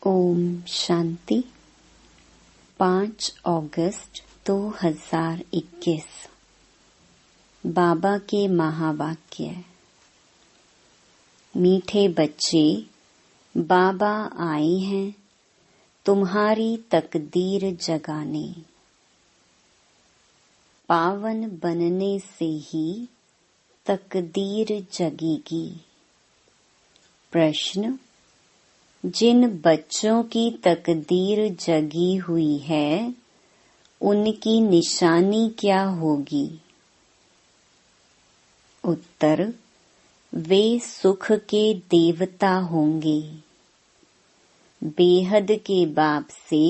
ओम शांति। 5 अगस्त 2021। बाबा के महावाक्य। मीठे बच्चे, बाबा आए हैं तुम्हारी तकदीर जगाने। पावन बनने से ही तकदीर जगेगी। प्रश्न: जिन बच्चों की तकदीर जगी हुई है उनकी निशानी क्या होगी? उत्तर: वे सुख के देवता होंगे। बेहद के बाप से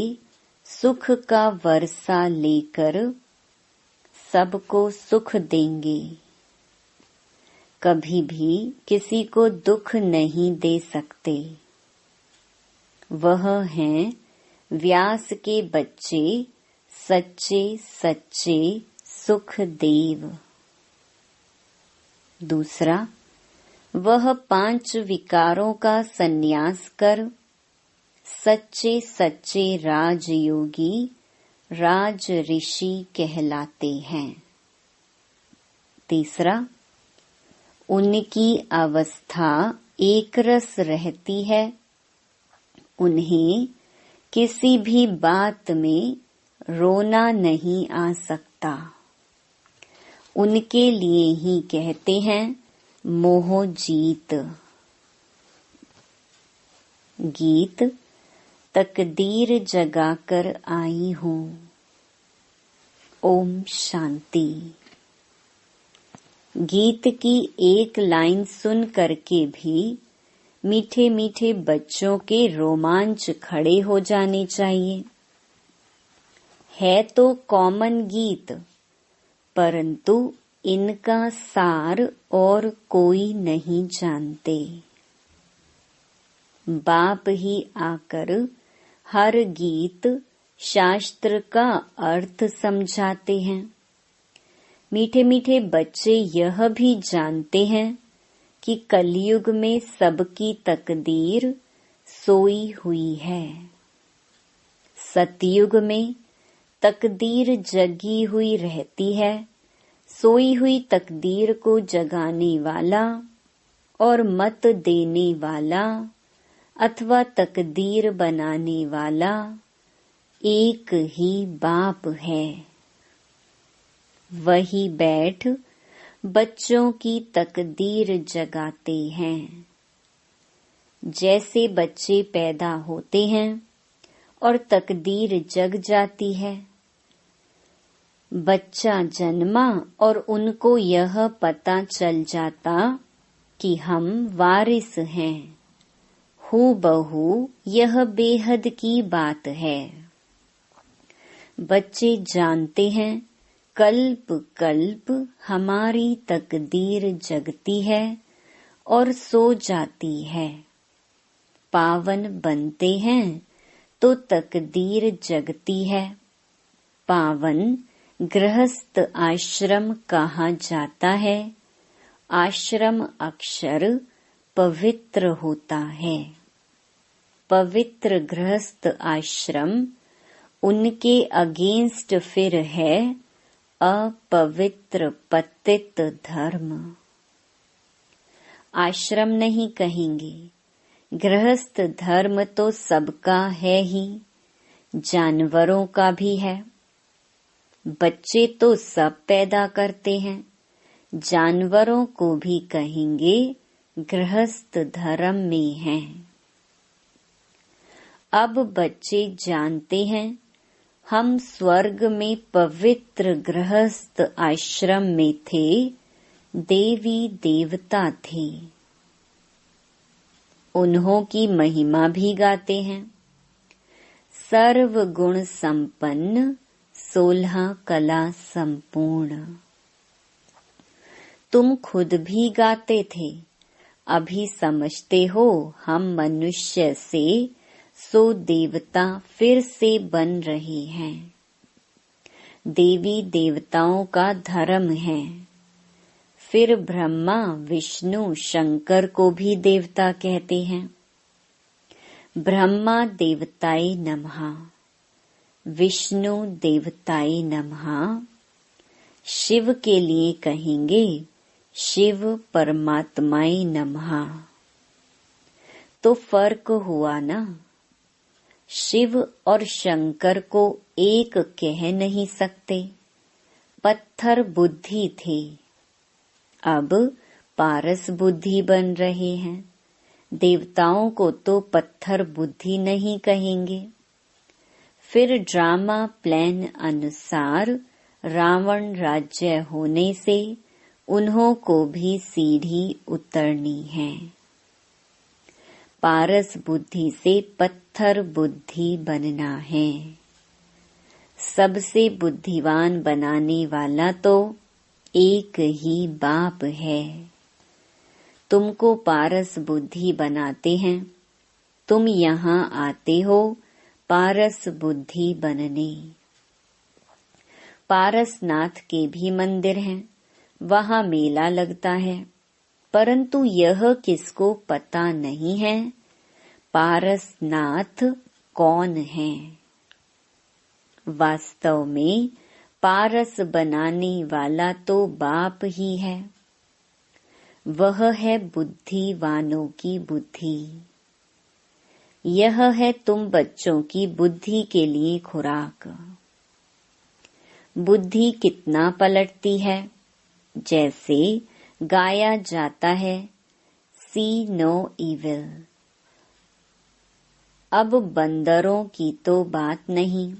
सुख का वर्षा लेकर सबको सुख देंगे। कभी भी किसी को दुख नहीं दे सकते। वह हैं व्यास के बच्चे, सच्चे सच्चे सुखदेव। दूसरा, वह 5 विकारों का संन्यास कर सच्चे सच्चे राजयोगी, राज ऋषि कहलाते हैं। तीसरा, उनकी अवस्था एक रस रहती है। उन्हें किसी भी बात में रोना नहीं आ सकता। उनके लिए ही कहते हैं मोह जीत। गीत: तकदीर जगाकर आई हूँ। ओम शांति। गीत की एक लाइन सुन करके भी मीठे मीठे बच्चों के रोमांच खड़े हो जाने चाहिए। है तो कॉमन गीत, परंतु इनका सार और कोई नहीं जानते। बाप ही आकर हर गीत शास्त्र का अर्थ समझाते हैं। मीठे मीठे बच्चे यह भी जानते हैं कि कलयुग में सबकी तकदीर सोई हुई है। सतयुग में तकदीर जगी हुई रहती है। सोई हुई तकदीर को जगाने वाला और मत देने वाला अथवा तकदीर बनाने वाला एक ही बाप है। वही बैठ बच्चों की तकदीर जगाते हैं। जैसे बच्चे पैदा होते हैं और तकदीर जग जाती है। बच्चा जन्मा और उनको यह पता चल जाता कि हम वारिस हैं। हूबहू यह बेहद की बात है। बच्चे जानते हैं कल्प कल्प हमारी तकदीर जगती है और सो जाती है। पावन बनते हैं तो तकदीर जगती है। पावन गृहस्थ आश्रम कहा जाता है। आश्रम अक्षर पवित्र होता है। पवित्र गृहस्थ आश्रम उनके अगेंस्ट फिर है अपवित्र पतित धर्म। आश्रम नहीं कहेंगे। गृहस्थ धर्म तो सबका है ही, जानवरों का भी है। बच्चे तो सब पैदा करते हैं। जानवरों को भी कहेंगे गृहस्थ धर्म में हैं। अब बच्चे जानते हैं हम स्वर्ग में पवित्र गृहस्थ आश्रम में थे। देवी देवता थे। उन्हों की महिमा भी गाते हैं। सर्व गुण संपन्न 16 कला संपूर्ण। तुम खुद भी गाते थे। अभी समझते हो हम मनुष्य से सो देवता फिर से बन रहे हैं। देवी देवताओं का धर्म है। फिर ब्रह्मा विष्णु शंकर को भी देवता कहते हैं। ब्रह्मा देवताय नमः, विष्णु देवताय नमः। शिव के लिए कहेंगे शिव परमात्माय नमः। तो फर्क हुआ ना, शिव और शंकर को एक कह नहीं सकते। पत्थर बुद्धि थे, अब पारस बुद्धि बन रहे हैं। देवताओं को तो पत्थर बुद्धि नहीं कहेंगे। फिर ड्रामा प्लान अनुसार रावण राज्य होने से उन्हों को भी सीढ़ी उतरनी है। पारस बुद्धि से पत्थर बुद्धि बनना है। सबसे बुद्धिवान बनाने वाला तो एक ही बाप है। तुमको पारस बुद्धि बनाते हैं, तुम यहाँ आते हो पारस बुद्धि बनने। पारसनाथ के भी मंदिर हैं, वहाँ मेला लगता है, परंतु यह किसको पता नहीं है पारसनाथ कौन है। वास्तव में पारस बनाने वाला तो बाप ही है। वह है बुद्धिवानों की बुद्धि। यह है तुम बच्चों की बुद्धि के लिए खुराक। बुद्धि कितना पलटती है, जैसे गाया जाता है सी नो इविल। अब बंदरों की तो बात नहीं,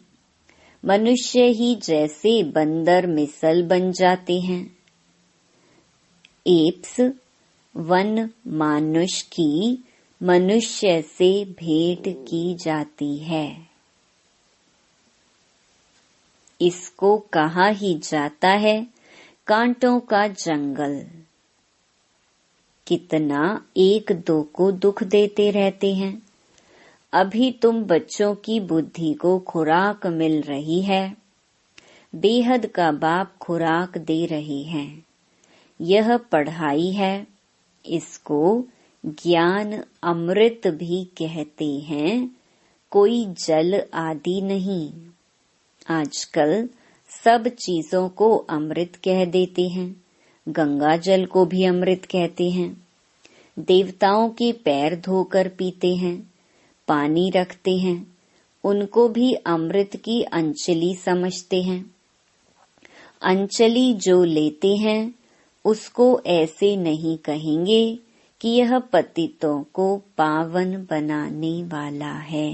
मनुष्य ही जैसे बंदर मिसल बन जाते हैं। एप्स वन मानुष की मनुष्य से भेंट की जाती है। इसको कहा ही जाता है कांटों का जंगल। कितना एक दो को दुख देते रहते हैं। अभी तुम बच्चों की बुद्धि को खुराक मिल रही है, बेहद का बाप खुराक दे रही है। यह पढ़ाई है, इसको ज्ञान अमृत भी कहते हैं, कोई जल आदि नहीं। आजकल सब चीजों को अमृत कह देते हैं, गंगा जल को भी अमृत कहते हैं। देवताओं के पैर धोकर पीते हैं, पानी रखते हैं, उनको भी अमृत की अंजलि समझते हैं। अंजलि जो लेते हैं उसको ऐसे नहीं कहेंगे कि यह पतितों को पावन बनाने वाला है।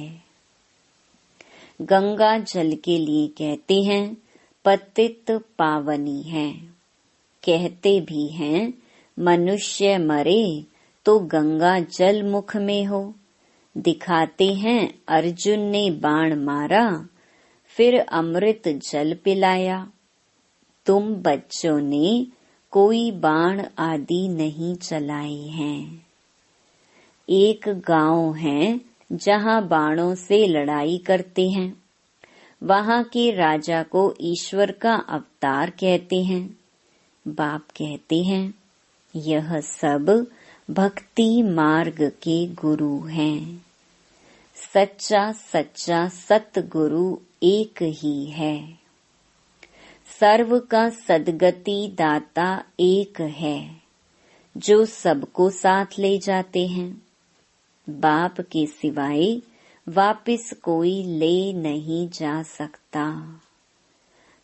गंगा जल के लिए कहते हैं पतित पावनी है। कहते भी हैं मनुष्य मरे तो गंगा जल मुख में हो। दिखाते हैं अर्जुन ने बाण मारा, फिर अमृत जल पिलाया। तुम बच्चों ने कोई बाण आदि नहीं चलाए हैं। एक गांव है जहां बाणों से लड़ाई करते हैं। वहां के राजा को ईश्वर का अवतार कहते हैं। बाप कहते हैं यह सब भक्ति मार्ग के गुरु हैं। सच्चा सच्चा सतगुरु एक ही है। सर्व का सद्गति दाता एक है, जो सबको साथ ले जाते हैं। बाप के सिवाय वापिस कोई ले नहीं जा सकता।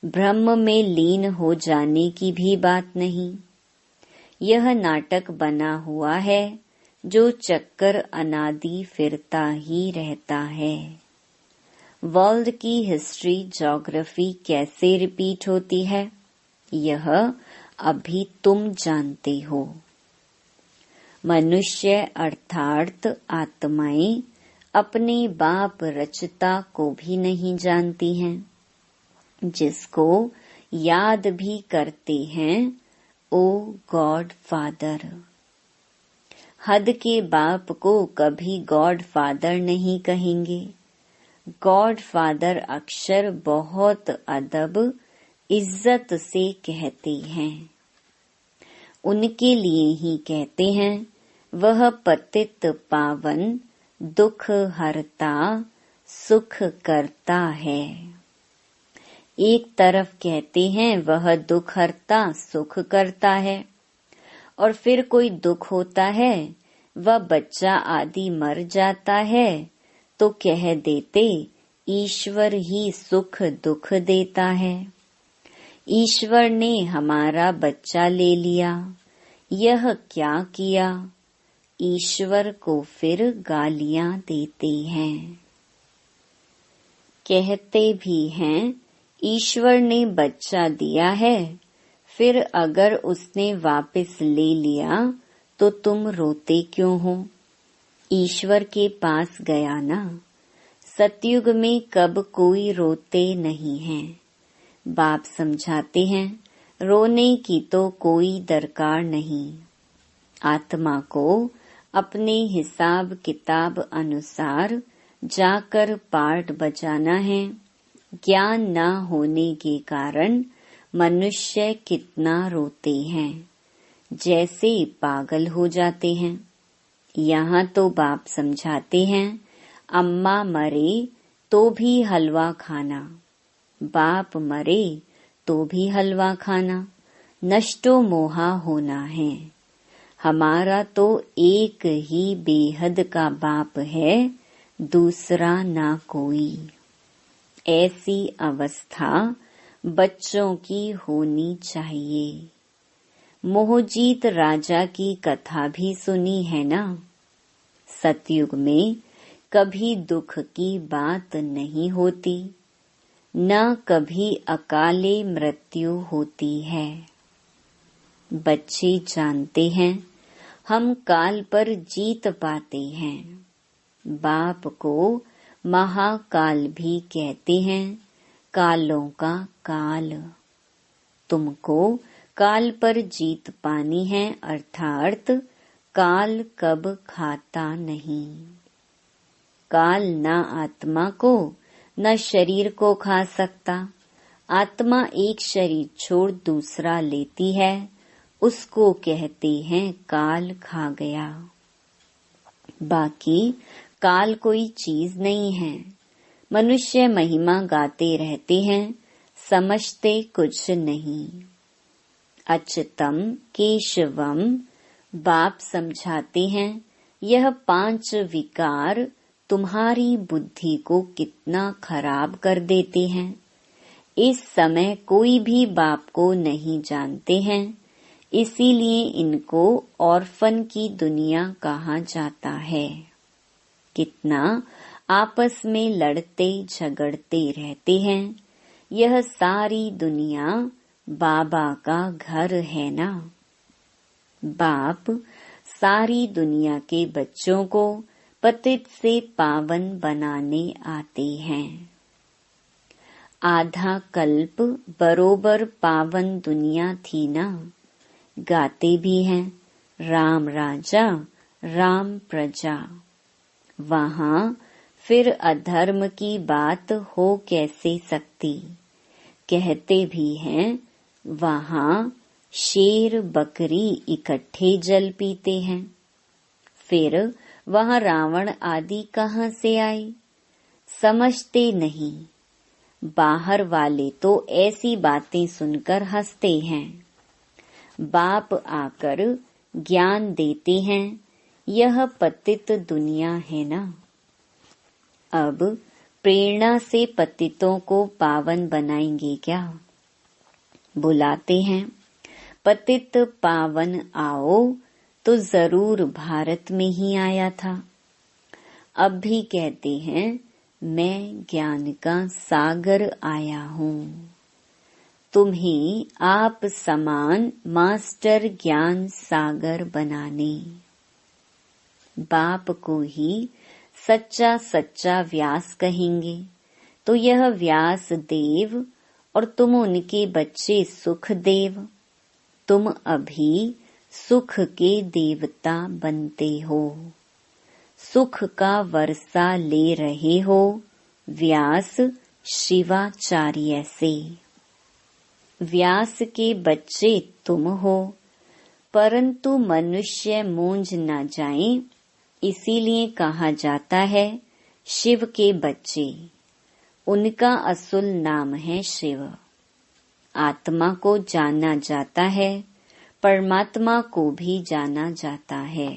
ब्रह्म में लीन हो जाने की भी बात नहीं। यह नाटक बना हुआ है जो चक्कर अनादि फिरता ही रहता है। वर्ल्ड की हिस्ट्री ज्योग्राफी कैसे रिपीट होती है, यह अभी तुम जानते हो। मनुष्य अर्थात आत्माएं अपने बाप रचता को भी नहीं जानती हैं, जिसको याद भी करते हैं ओ गॉड फादर। हद के बाप को कभी गॉड फादर नहीं कहेंगे। गॉड फादर अक्षर बहुत अदब इज्जत से कहते हैं। उनके लिए ही कहते हैं वह पतित पावन दुख हरता सुख करता है। एक तरफ कहते हैं वह दुख हरता सुख करता है, और फिर कोई दुख होता है, वह बच्चा आदि मर जाता है, तो कह देते ईश्वर ही सुख दुख देता है। ईश्वर ने हमारा बच्चा ले लिया, यह क्या किया? ईश्वर को फिर गालियां देते हैं। कहते भी हैं ईश्वर ने बच्चा दिया है, फिर अगर उसने वापस ले लिया तो तुम रोते क्यों हो? ईश्वर के पास गया ना। सतयुग में कब कोई रोते नहीं है। बाप समझाते हैं रोने की तो कोई दरकार नहीं। आत्मा को अपने हिसाब किताब अनुसार जाकर पार्ट बजाना है। ज्ञान न होने के कारण मनुष्य कितना रोते हैं, जैसे पागल हो जाते हैं। यहाँ तो बाप समझाते हैं अम्मा मरे तो भी हलवा खाना, बाप मरे तो भी हलवा खाना, नष्टो मोहा होना है। हमारा तो एक ही बेहद का बाप है, दूसरा ना कोई। ऐसी अवस्था बच्चों की होनी चाहिए। मोहजीत राजा की कथा भी सुनी है ना। सतयुग में कभी दुख की बात नहीं होती, न कभी अकाले मृत्यु होती है। बच्चे जानते हैं हम काल पर जीत पाते हैं। बाप को महाकाल भी कहते हैं, कालों का काल। तुमको काल पर जीत पानी है, अर्थात काल कब खाता नहीं। काल न आत्मा को न शरीर को खा सकता। आत्मा एक शरीर छोड़ दूसरा लेती है, उसको कहते हैं काल खा गया। बाकी काल कोई चीज नहीं है। मनुष्य महिमा गाते रहते हैं, समझते कुछ नहीं। अच्युतम केशवम बाप समझाते हैं यह 5 विकार तुम्हारी बुद्धि को कितना खराब कर देते हैं। इस समय कोई भी बाप को नहीं जानते हैं, इसीलिए इनको ऑर्फन की दुनिया कहा जाता है। कितना आपस में लड़ते झगड़ते रहते हैं। यह सारी दुनिया बाबा का घर है ना। बाप सारी दुनिया के बच्चों को पतित से पावन बनाने आते हैं। आधा कल्प बरोबर पावन दुनिया थी ना। गाते भी हैं राम राजा राम प्रजा। वहाँ फिर अधर्म की बात हो कैसे सकती। कहते भी हैं वहाँ शेर बकरी इकट्ठे जल पीते हैं। फिर वहाँ रावण आदि कहाँ से आए, समझते नहीं। बाहर वाले तो ऐसी बातें सुनकर हंसते हैं। बाप आकर ज्ञान देते हैं यह पतित दुनिया है ना। अब प्रेरणा से पतितों को पावन बनाएंगे क्या। बुलाते हैं पतित पावन आओ, तो जरूर भारत में ही आया था। अब भी कहते हैं मैं ज्ञान का सागर आया हूँ। तुम्हें आप समान मास्टर ज्ञान सागर बनाने। बाप को ही सच्चा सच्चा व्यास कहेंगे, तो यह व्यास देव और तुम उनके बच्चे सुख देव। तुम अभी सुख के देवता बनते हो, सुख का वर्षा ले रहे हो व्यास शिवाचार्य से। व्यास के बच्चे तुम हो, परंतु मनुष्य मूंझ न जाएं, इसीलिए कहा जाता है शिव के बच्चे। उनका असुल नाम है शिव। आत्मा को जाना जाता है, परमात्मा को भी जाना जाता है।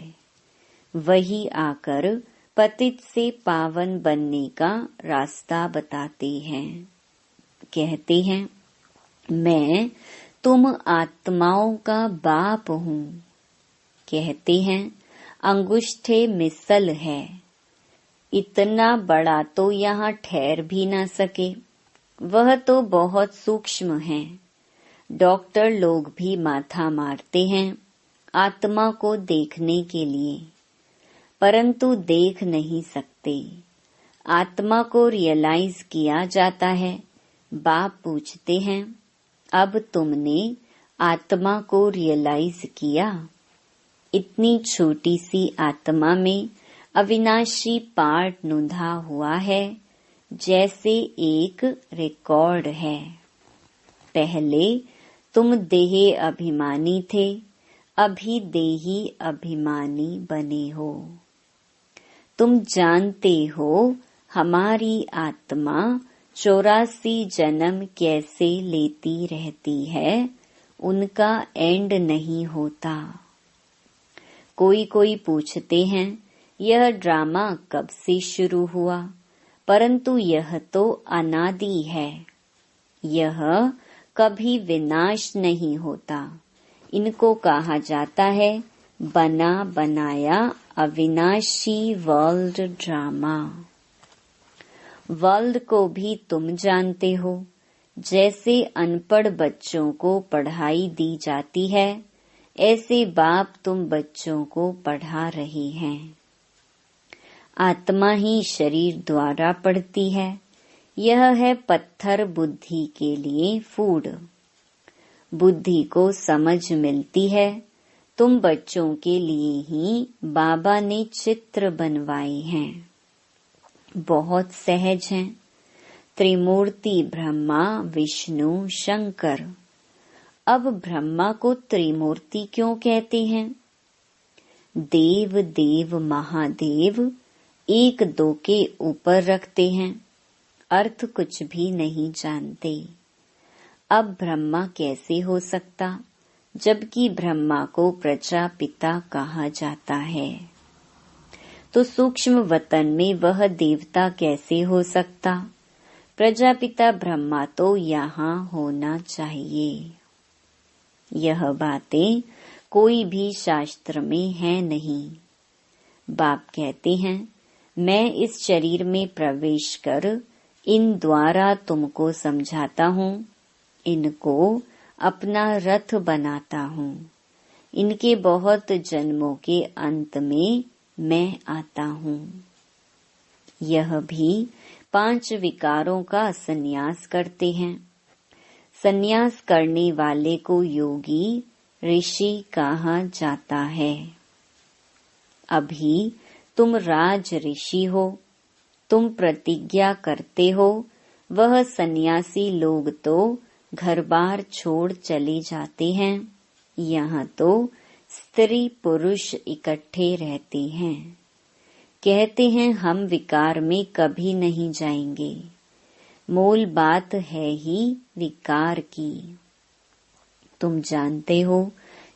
वही आकर पतित से पावन बनने का रास्ता बताते हैं। कहते हैं, मैं तुम आत्माओं का बाप हूँ। कहते हैं, अंगुष्ठे मिसल है, इतना बड़ा तो यहाँ ठहर भी ना सके, वह तो बहुत सूक्ष्म है। डॉक्टर लोग भी माथा मारते हैं आत्मा को देखने के लिए, परंतु देख नहीं सकते। आत्मा को रियलाइज किया जाता है। बाप पूछते हैं, अब तुमने आत्मा को रियलाइज किया? इतनी छोटी सी आत्मा में अविनाशी पार्ट नुधा हुआ है, जैसे एक रिकॉर्ड है। पहले तुम देह अभिमानी थे, अभी देही अभिमानी बने हो। तुम जानते हो हमारी आत्मा 84 जन्म कैसे लेती रहती है, उनका एंड नहीं होता। कोई कोई पूछते हैं, यह ड्रामा कब से शुरू हुआ? परंतु यह तो अनादि है। यह कभी विनाश नहीं होता। इनको कहा जाता है बना बनाया अविनाशी वर्ल्ड ड्रामा। वर्ल्ड को भी तुम जानते हो। जैसे अनपढ़ बच्चों को पढ़ाई दी जाती है, ऐसे बाप तुम बच्चों को पढ़ा रहे हैं। आत्मा ही शरीर द्वारा पढ़ती है। यह है पत्थर बुद्धि के लिए फूड। बुद्धि को समझ मिलती है। तुम बच्चों के लिए ही बाबा ने चित्र बनवाए हैं। बहुत सहज हैं। त्रिमूर्ति ब्रह्मा विष्णु शंकर। अब ब्रह्मा को त्रिमूर्ति क्यों कहते हैं? देव देव महादेव एक दो के ऊपर रखते हैं, अर्थ कुछ भी नहीं जानते। अब ब्रह्मा कैसे हो सकता, जबकि ब्रह्मा को प्रजापिता कहा जाता है। तो सूक्ष्म वतन में वह देवता कैसे हो सकता? प्रजापिता ब्रह्मा तो यहाँ होना चाहिए। यह बातें कोई भी शास्त्र में है नहीं। बाप कहते हैं, मैं इस शरीर में प्रवेश कर इन द्वारा तुमको समझाता हूँ, इनको अपना रथ बनाता हूँ। इनके बहुत जन्मों के अंत में मैं आता हूँ। यह भी 5 विकारों का संन्यास करते हैं। संन्यास करने वाले को योगी ऋषि कहा जाता है। अभी तुम राज ऋषि हो। तुम प्रतिज्ञा करते हो। वह सन्यासी लोग तो घर बार छोड़ चले जाते हैं। यहाँ तो स्त्री पुरुष इकट्ठे रहते हैं। कहते हैं हम विकार में कभी नहीं जाएंगे। मूल बात है ही विकार की। तुम जानते हो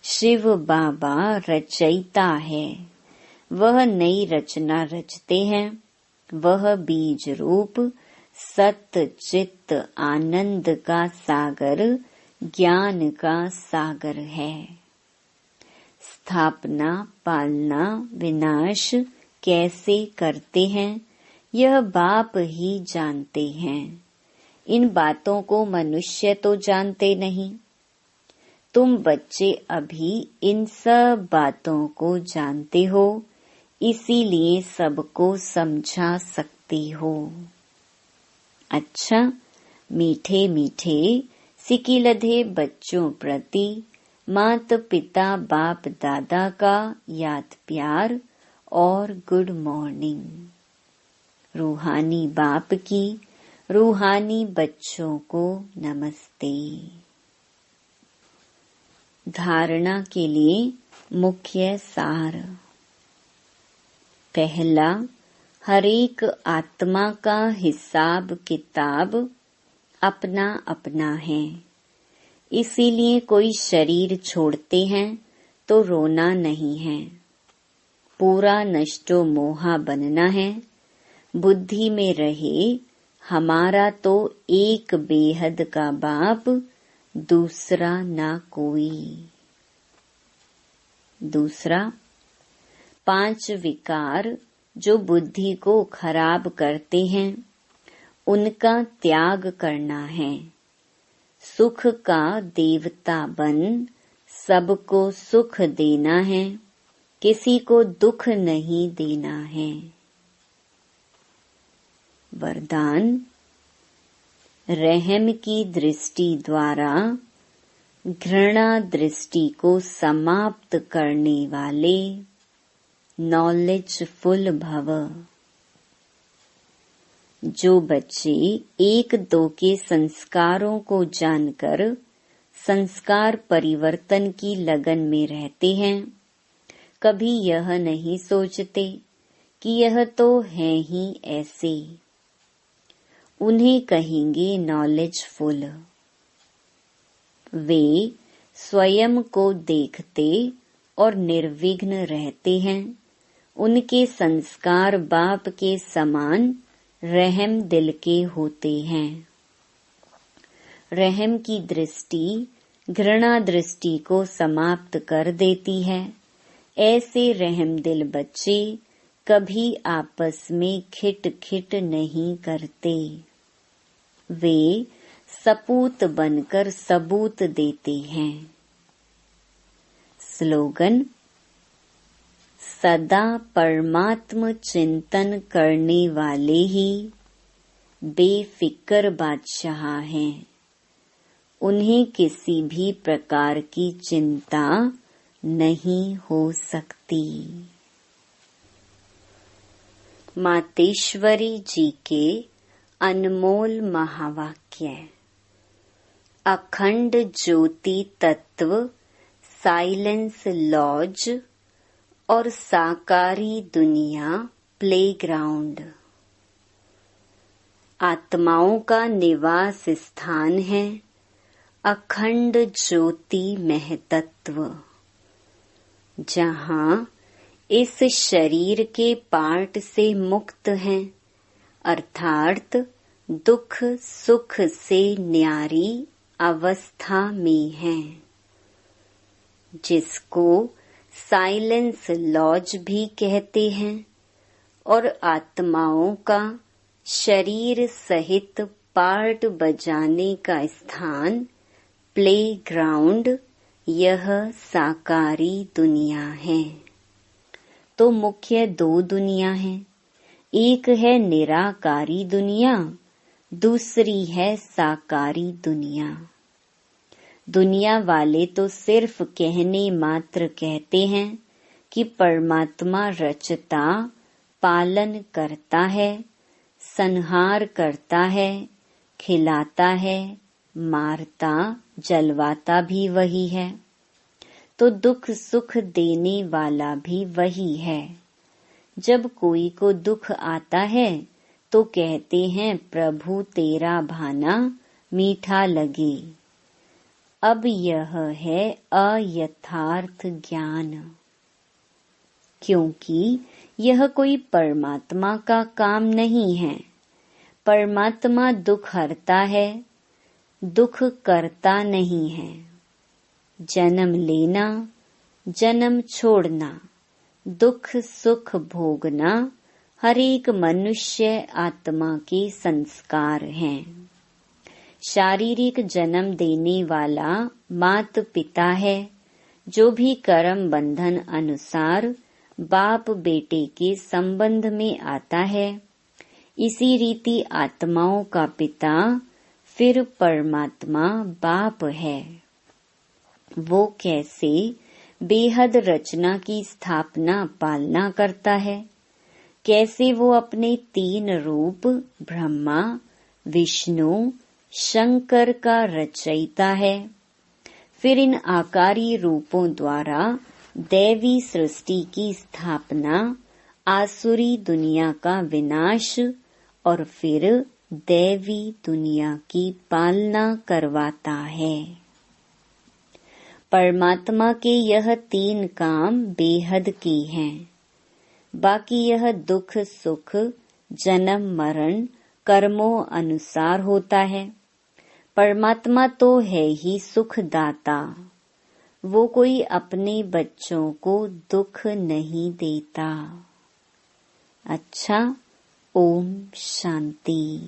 शिव बाबा रचयिता है। वह नई रचना रचते हैं। वह बीज रूप सत चित्त आनंद का सागर, ज्ञान का सागर है। स्थापना पालना विनाश कैसे करते हैं, यह बाप ही जानते हैं। इन बातों को मनुष्य तो जानते नहीं। तुम बच्चे अभी इन सब बातों को जानते हो, इसीलिए सबको समझा सकते हो। अच्छा, मीठे मीठे सिकिलधे बच्चों प्रति मात पिता बाप दादा का याद प्यार और गुड मॉर्निंग। रूहानी बाप की रूहानी बच्चों को नमस्ते। धारणा के लिए मुख्य सार। पहला, हरेक आत्मा का हिसाब किताब अपना अपना है। इसीलिए कोई शरीर छोड़ते हैं तो रोना नहीं है। पूरा नष्टो मोहा बनना है। बुद्धि में रहे हमारा तो एक बेहद का बाप, दूसरा ना कोई। दूसरा, 5 विकार जो बुद्धि को खराब करते हैं उनका त्याग करना है। सुख का देवता बन सबको सुख देना है, किसी को दुख नहीं देना है। वरदान, रहम की दृष्टि द्वारा घृणा दृष्टि को समाप्त करने वाले नॉलेजफुल भव। जो बच्चे 1-2 के संस्कारों को जानकर संस्कार परिवर्तन की लगन में रहते हैं, कभी यह नहीं सोचते कि यह तो है ही ऐसे। उन्हें कहेंगे नॉलेजफुल। वे स्वयं को देखते और निर्विघ्न रहते हैं। उनके संस्कार बाप के समान रहम दिल के होते हैं। रहम की दृष्टि घृणा दृष्टि को समाप्त कर देती है। ऐसे रहम दिल बच्चे कभी आपस में खिट खिट नहीं करते। वे सपूत बनकर सबूत देते हैं। स्लोगन, सदा परमात्म चिंतन करने वाले ही बेफिक्र बादशाह हैं। उन्हें किसी भी प्रकार की चिंता नहीं हो सकती। मातेश्वरी जी के अनमोल महावाक्य। अखंड ज्योति तत्व साइलेंस लॉज और साकारी दुनिया प्लेग्राउंड आत्माओं का निवास स्थान है। अखंड ज्योति महतत्व, जहाँ इस शरीर के पार्ट से मुक्त हैं, अर्थात दुख सुख से न्यारी अवस्था में हैं, जिसको साइलेंस लॉज भी कहते हैं, और आत्माओं का शरीर सहित पार्ट बजाने का स्थान प्लेग्राउंड, यह साकारी दुनिया है। तो मुख्य 2 दुनिया हैं। एक है निराकारी दुनिया, दूसरी है साकारी दुनिया। दुनिया वाले तो सिर्फ कहने मात्र कहते हैं कि परमात्मा रचता, पालन करता है, संहार करता है, खिलाता है, मारता, जलवाता भी वही है, तो दुख सुख देने वाला भी वही है। जब कोई को दुख आता है तो कहते हैं प्रभु तेरा भाना मीठा लगे। अब यह है अयथार्थ ज्ञान, क्योंकि यह कोई परमात्मा का काम नहीं है। परमात्मा दुख हरता है, दुख करता नहीं है। जन्म लेना, जन्म छोड़ना, दुख सुख भोगना हर एक मनुष्य आत्मा के संस्कार हैं। शारीरिक जन्म देने वाला माता पिता है, जो भी कर्म बंधन अनुसार बाप बेटे के संबंध में आता है। इसी रीति आत्माओं का पिता फिर परमात्मा बाप है। वो कैसे बेहद रचना की स्थापना पालना करता है, कैसे वो अपने 3 रूप ब्रह्मा विष्णु शंकर का रचयिता है, फिर इन आकारी रूपों द्वारा दैवी सृष्टि की स्थापना आसुरी दुनिया का विनाश और फिर दैवी दुनिया की पालना करवाता है। परमात्मा के यह 3 काम बेहद की हैं। बाकी यह दुख सुख जन्म मरण कर्मों अनुसार होता है। परमात्मा तो है ही सुखदाता। वो कोई अपने बच्चों को दुख नहीं देता। अच्छा, ओम शांति।